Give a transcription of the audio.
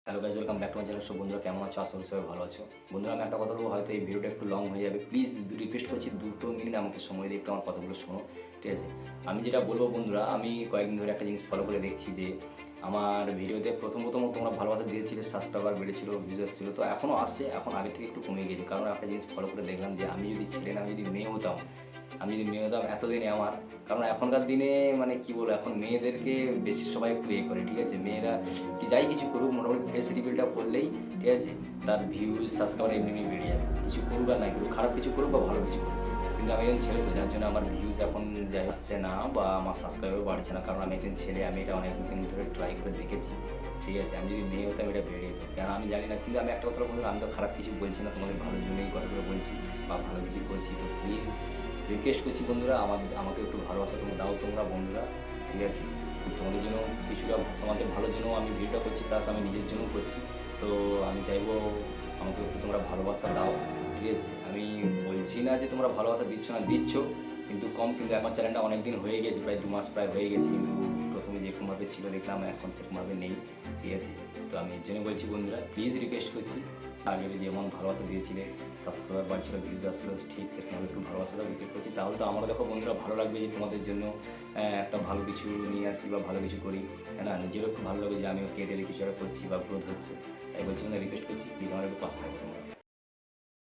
Hello guys, welcome back to my channel. সব বন্ধুরা কেমন আছো? আশা করি সবাই ভালো আছো। বন্ধুরা, আমি একটা কথা বলবো, হয়তো এই ভিডিওটা একটু লং হয়ে যাবে। প্লিজ রিকোয়েস্ট করছি 2 মিনিট আমাকে সময় দিয়ে একটু আমার কথাগুলো শোনো, ঠিক আছে? আমি যেটা বলবো বন্ধুরা, আমি কয়েকদিন ধরে একটা জিনিস ফলো করে দেখছি যে আমার ভিডিওতে প্রথম তোমরা ভালোবাসা দিয়েছিলে, সাবস্ক্রাইবার বেড়েছিল, ভিউজ আসছিলো, তো এখনও আসছে। এখন আগে থেকে একটু কমে গিয়েছে, কারণ একটা জিনিস ফলো করে দেখলাম যে আমি যদি ছেলে না, আমি যদি মেয়ে হতাম এতদিনে আমার, কারণ এখনকার দিনে মানে কি বলবো, এখন মেয়েদেরকে বেশি সবাই একটু করে, ঠিক আছে? মেয়েরা কি যাই কিছু করুক, মোটামুটি ফেস রিভিলটা করলেই, ঠিক আছে, তার ভিউজ সাবস্ক্রাইবার এমনি বেড়ে যাবে। কিছু করুক আর না করুক, খারাপ কিছু করুক বা ভালো কিছু করুক, কিন্তু আমি একজন ছেলে, তো যার জন্য আমার ভিউজ এখন যাই আসছে না বা আমার সাবস্ক্রাইবার বাড়ছে না, কারণ আমি একজন ছেলে। আমি এটা অনেক দিন ধরে ট্রাই করে দেখেছি, ঠিক আছে? আমি যদি মেয়ে হতাম এটা বেড়ে যেত, কারণ আমি জানি না। কিন্তু আমি একটা কথা বলবো, আমি তো খারাপ কিছু বলছি না, তোমাদের ভালোর জন্যই কথাগুলো বলছি বা ভালো কিছু করছি। তো প্লিজ রিকোয়েস্ট করছি বন্ধুরা, আমাকে একটু ভালোবাসা তোমরা দাও, তোমরা বন্ধুরা, ঠিক আছে? তোমাদের জন্য কিছুটা, তোমাদের ভালোর জন্য আমি ভিডিওটা করছি, প্লাস আমি নিজের জন্যও করছি। তো আমি চাইবো আমাকে একটু তোমরা ভালোবাসা দাও, ঠিক আছে? আমি বলছি না যে তোমরা ভালোবাসা দিচ্ছ না, দিচ্ছ, কিন্তু কম। কিন্তু আমার চ্যানেলটা অনেক দিন হয়ে গেছে, প্রায় 2 মাস প্রায় হয়ে গেছে, কিন্তু প্রথমে যেরকমভাবে ছিল দেখলাম, এখন সেরকমভাবে নেই, ঠিক আছে? তো আমি এর জন্য বলছি বন্ধুরা, প্লিজ রিকোয়েস্ট করছি, আগে যেমন ভালোবাসা দিয়েছিলে, সাবস্ক্রাইবার বাড়ছিল, ভিউজ আসছিলো, ঠিক সেরকমভাবে একটু ভালোবাসা দাও, রিকোয়েস্ট করছি। তাহলে তো আমারও দেখো বন্ধুরা ভালো লাগবে যে তোমাদের জন্য একটা ভালো কিছু নিয়ে আসি বা ভালো কিছু করি, না? নিজেরও একটু ভালো লাগবে যে আমিও কেটে কিছু একটা করছি বা গ্রোথ হচ্ছে। তাই বলছি, রিকোয়েস্ট করছি, প্লিজ আমার একটু পাশে থাকো তোমরা।